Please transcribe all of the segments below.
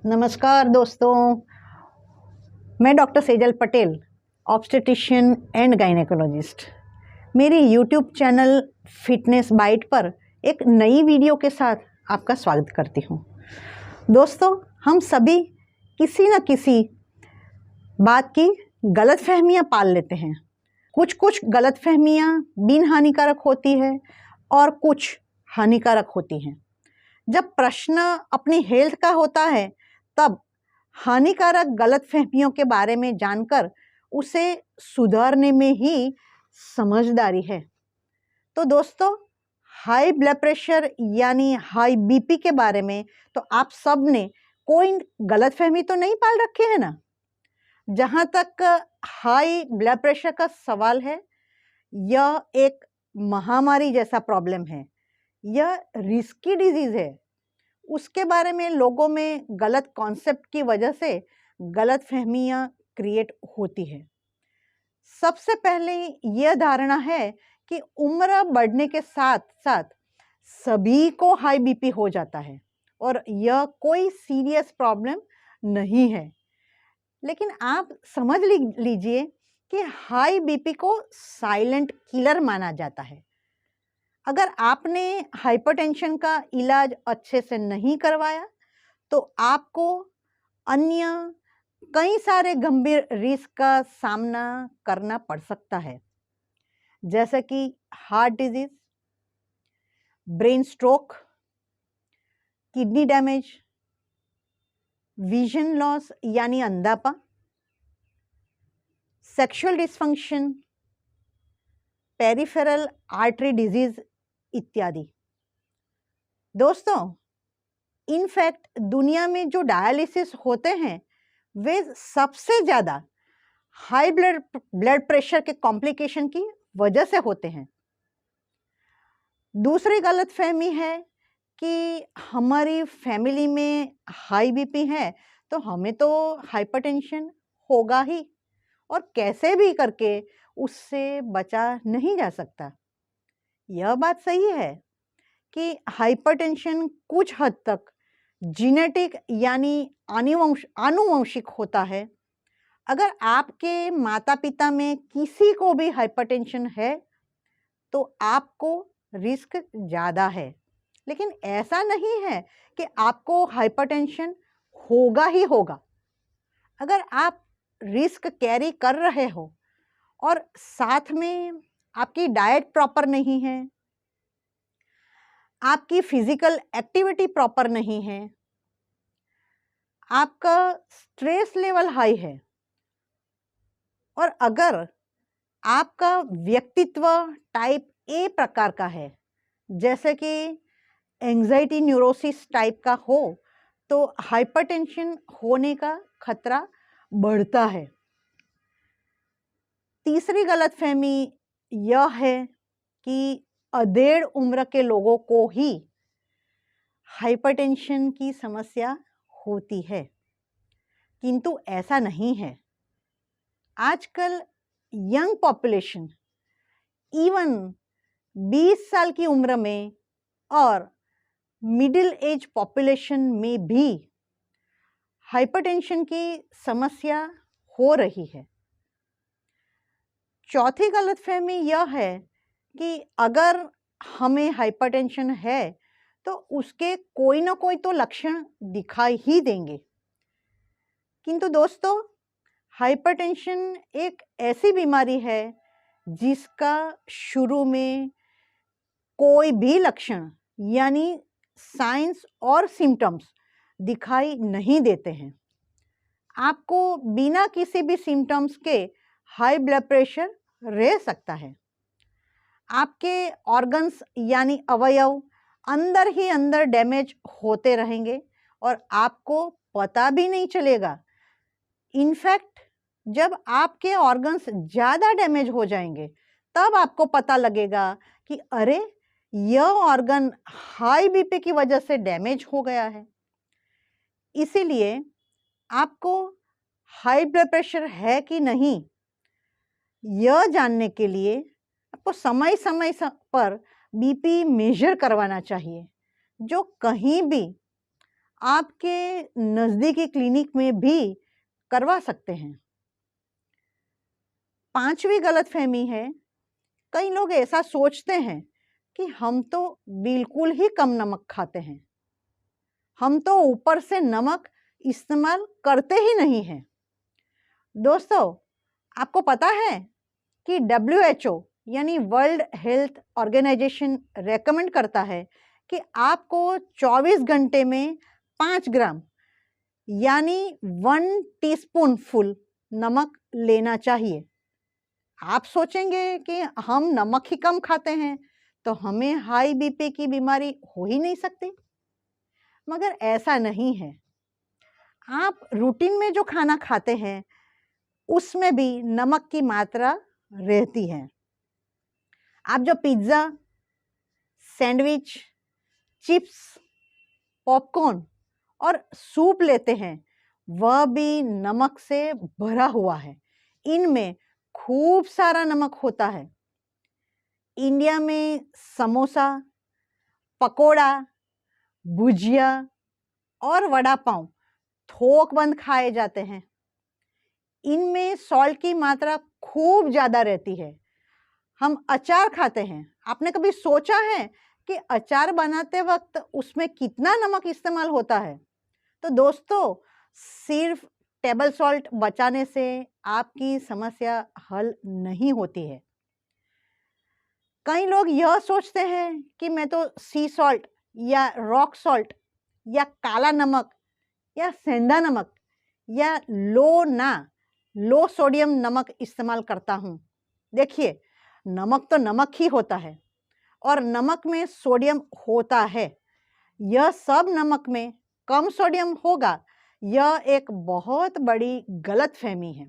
नमस्कार दोस्तों, मैं doctor Sejal Patel, obstetrician and gynaecologist. मेरी यूट्यूब चैनल फिटनेस बाइट पर एक नई वीडियो के साथ आपका स्वागत करती हूँ। दोस्तों, हम सभी किसी न किसी बात की गलतफहमियाँ पाल लेते हैं। कुछ गलतफहमियाँ बिन हानिकारक होती है और कुछ हानिकारक होती हैं। जब प्रश्न अपनी हेल्थ का होता है तब हानिकारक गलतफहमियों के बारे में जानकर उसे सुधारने में ही समझदारी है। तो दोस्तों, हाई ब्लड प्रेशर यानी हाई बीपी के बारे में तो आप सब ने कोई गलतफहमी तो नहीं पाल रखी है ना। जहाँ तक हाई ब्लड प्रेशर का सवाल है, यह एक महामारी जैसा प्रॉब्लम है, यह रिस्की डिजीज है। उसके बारे में लोगों में गलत कॉन्सेप्ट की वजह से गलतफहमियां क्रिएट होती है। सबसे पहले यह धारणा है कि उम्र बढ़ने के साथ साथ सभी को हाई बीपी हो जाता है और यह कोई सीरियस प्रॉब्लम नहीं है। लेकिन आप समझ लीजिए कि हाई बीपी को साइलेंट किलर माना जाता है। अगर आपने हाइपरटेंशन का इलाज अच्छे से नहीं करवाया तो आपको अन्य कई सारे गंभीर रिस्क का सामना करना पड़ सकता है, जैसे कि heart disease, brain stroke, kidney damage, vision loss यानी अंधापा, sexual dysfunction, peripheral artery disease इत्यादि। दोस्तों, इनफैक्ट दुनिया में जो डायलिसिस होते हैं वे सबसे ज़्यादा हाई ब्लड प्रेशर के कॉम्प्लिकेशन की वजह से होते हैं। दूसरी गलतफहमी है कि हमारी फैमिली में हाई बीपी है तो हमें तो हाइपरटेंशन होगा ही और कैसे भी करके उससे बचा नहीं जा सकता। यह बात सही है कि हाइपरटेंशन कुछ हद तक जीनेटिक यानी आनुवंशिक होता है। अगर आपके माता पिता में किसी को भी हाइपरटेंशन है तो आपको रिस्क ज़्यादा है, लेकिन ऐसा नहीं है कि आपको हाइपरटेंशन होगा ही होगा। अगर आप रिस्क कैरी कर रहे हो और साथ में आपकी डाइट प्रॉपर नहीं है, आपकी फिजिकल एक्टिविटी प्रॉपर नहीं है, आपका स्ट्रेस लेवल हाई है और अगर आपका व्यक्तित्व टाइप ए प्रकार का है, जैसे कि एंजाइटी न्यूरोसिस टाइप का हो, तो हाइपरटेंशन होने का खतरा बढ़ता है। तीसरी गलतफहमी यह है कि अधेड़ उम्र के लोगों को ही हाइपरटेंशन की समस्या होती है, किंतु ऐसा नहीं है। आजकल यंग पॉपुलेशन इवन 20 साल की उम्र में और मिडिल एज पॉपुलेशन में भी हाइपरटेंशन की समस्या हो रही है। चौथी गलतफहमी यह है कि अगर हमें हाइपरटेंशन है तो उसके कोई ना कोई तो लक्षण दिखाई ही देंगे। किंतु दोस्तों, हाइपरटेंशन एक ऐसी बीमारी है जिसका शुरू में कोई भी लक्षण यानी साइंस और सिम्टम्स दिखाई नहीं देते हैं। आपको बिना किसी भी सिम्टम्स के हाई ब्लड प्रेशर रह सकता है। आपके ऑर्गन्स यानी अवयव अंदर ही अंदर डैमेज होते रहेंगे और आपको पता भी नहीं चलेगा। इनफैक्ट जब आपके ऑर्गन्स ज़्यादा डैमेज हो जाएंगे तब आपको पता लगेगा कि अरे, यह ऑर्गन हाई बीपी की वजह से डैमेज हो गया है। इसीलिए आपको हाई ब्लड प्रेशर है कि नहीं, यह जानने के लिए आपको समय समय पर बीपी मेजर करवाना चाहिए, जो कहीं भी आपके नज़दीकी क्लिनिक में भी करवा सकते हैं। 5वीं गलतफहमी है, कई लोग ऐसा सोचते हैं कि हम तो बिल्कुल ही कम नमक खाते हैं, हम तो ऊपर से नमक इस्तेमाल करते ही नहीं हैं। दोस्तों, आपको पता है कि WHO यानी वर्ल्ड हेल्थ ऑर्गेनाइजेशन रेकमेंड करता है कि आपको 24 घंटे में 5 ग्राम यानी 1 टीस्पून फुल नमक लेना चाहिए। आप सोचेंगे कि हम नमक ही कम खाते हैं तो हमें हाई बीपी की बीमारी हो ही नहीं सकती, मगर ऐसा नहीं है। आप रूटीन में जो खाना खाते हैं उसमें भी नमक की मात्रा रहती है। आप जो पिज्ज़ा, सैंडविच, चिप्स, पॉपकॉर्न और सूप लेते हैं वह भी नमक से भरा हुआ है। इनमें खूब सारा नमक होता है। इंडिया में समोसा, पकोड़ा, भुजिया और वड़ा पाव थोक बंद खाए जाते हैं। इनमें सॉल्ट की मात्रा खूब ज़्यादा रहती है। हम अचार खाते हैं, आपने कभी सोचा है कि अचार बनाते वक्त उसमें कितना नमक इस्तेमाल होता है? तो दोस्तों, सिर्फ टेबल सॉल्ट बचाने से आपकी समस्या हल नहीं होती है। कई लोग यह सोचते हैं कि मैं तो सी सॉल्ट या रॉक सॉल्ट या काला नमक या सेंधा नमक या लो सोडियम नमक इस्तेमाल करता हूँ। देखिए, नमक तो नमक ही होता है और नमक में सोडियम होता है। यह सब नमक में कम सोडियम होगा, यह एक बहुत बड़ी गलतफहमी है।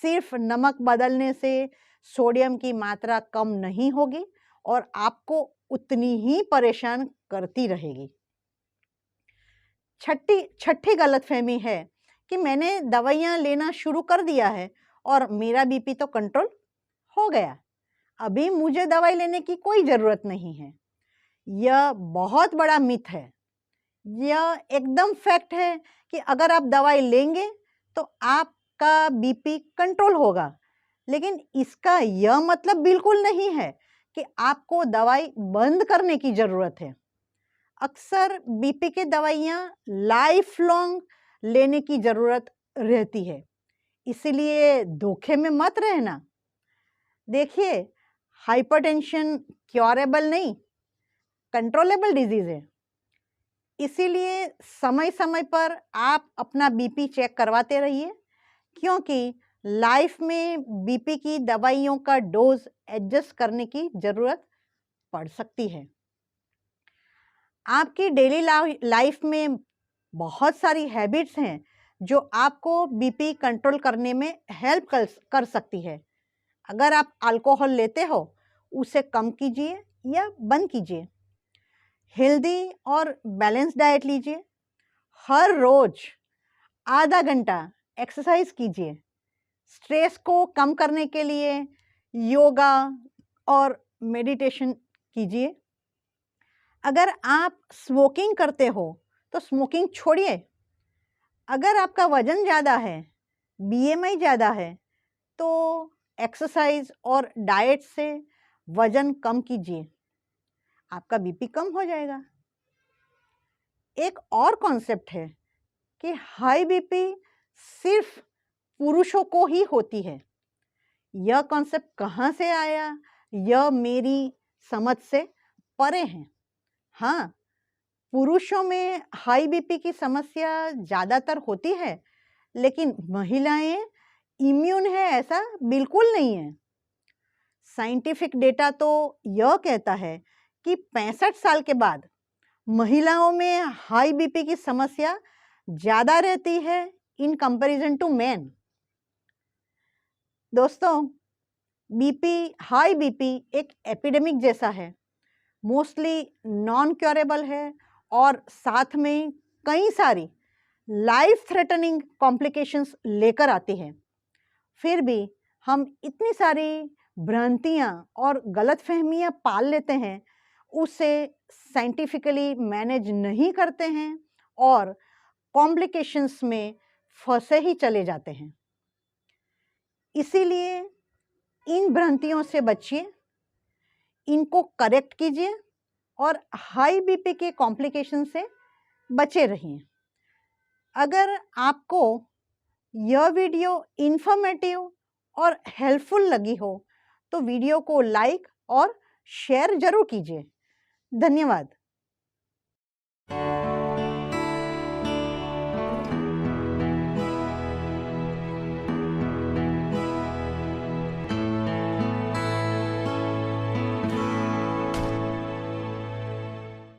सिर्फ नमक बदलने से सोडियम की मात्रा कम नहीं होगी और आपको उतनी ही परेशान करती रहेगी। छठी गलतफहमी है कि मैंने दवाइयाँ लेना शुरू कर दिया है और मेरा बीपी तो कंट्रोल हो गया, अभी मुझे दवाई लेने की कोई ज़रूरत नहीं है। यह बहुत बड़ा मिथ है। यह एकदम फैक्ट है कि अगर आप दवाई लेंगे तो आपका बीपी कंट्रोल होगा, लेकिन इसका यह मतलब बिल्कुल नहीं है कि आपको दवाई बंद करने की ज़रूरत है। अक्सर बीपी की दवाइयाँ लाइफ लॉन्ग लेने की ज़रूरत रहती है, इसीलिए धोखे में मत रहना। देखिए, हाइपरटेंशन क्योरेबल नहीं, कंट्रोलेबल डिजीज़ है। इसीलिए समय समय पर आप अपना बीपी चेक करवाते रहिए, क्योंकि लाइफ में बीपी की दवाइयों का डोज एडजस्ट करने की ज़रूरत पड़ सकती है। आपकी डेली लाइफ में बहुत सारी हैबिट्स हैं जो आपको बीपी कंट्रोल करने में हेल्प कर सकती है। अगर आप अल्कोहल लेते हो, उसे कम कीजिए या बंद कीजिए। हेल्दी और बैलेंस डाइट लीजिए। हर रोज आधा घंटा एक्सरसाइज कीजिए। स्ट्रेस को कम करने के लिए योगा और मेडिटेशन कीजिए। अगर आप स्मोकिंग करते हो तो स्मोकिंग छोड़िए। अगर आपका वजन ज़्यादा है, बीएमआई ज़्यादा है, तो एक्सरसाइज और डाइट से वजन कम कीजिए, आपका बीपी कम हो जाएगा। एक और कॉन्सेप्ट है कि हाई बीपी सिर्फ पुरुषों को ही होती है। यह कॉन्सेप्ट कहाँ से आया, यह मेरी समझ से परे है। हाँ, पुरुषों में हाई बीपी की समस्या ज़्यादातर होती है, लेकिन महिलाएं इम्यून है ऐसा बिल्कुल नहीं है। साइंटिफिक डेटा तो यह कहता है कि 65 साल के बाद महिलाओं में हाई बीपी की समस्या ज़्यादा रहती है इन कंपैरिजन टू मेन। दोस्तों, हाई बीपी एक एपिडेमिक जैसा है, मोस्टली नॉन क्योरेबल है और साथ में कई सारी लाइफ थ्रेटनिंग कॉम्प्लिकेशंस लेकर आती है। फिर भी हम इतनी सारी भ्रांतियाँ और गलतफहमियाँ पाल लेते हैं, उसे साइंटिफिकली मैनेज नहीं करते हैं और कॉम्प्लिकेशंस में फंसे ही चले जाते हैं। इसीलिए इन भ्रांतियों से बचिए, इनको करेक्ट कीजिए और हाई बीपी के कॉम्प्लिकेशन से बचे रहिए। अगर आपको यह वीडियो इंफॉर्मेटिव और हेल्पफुल लगी हो तो वीडियो को लाइक और शेयर जरूर कीजिए। धन्यवाद।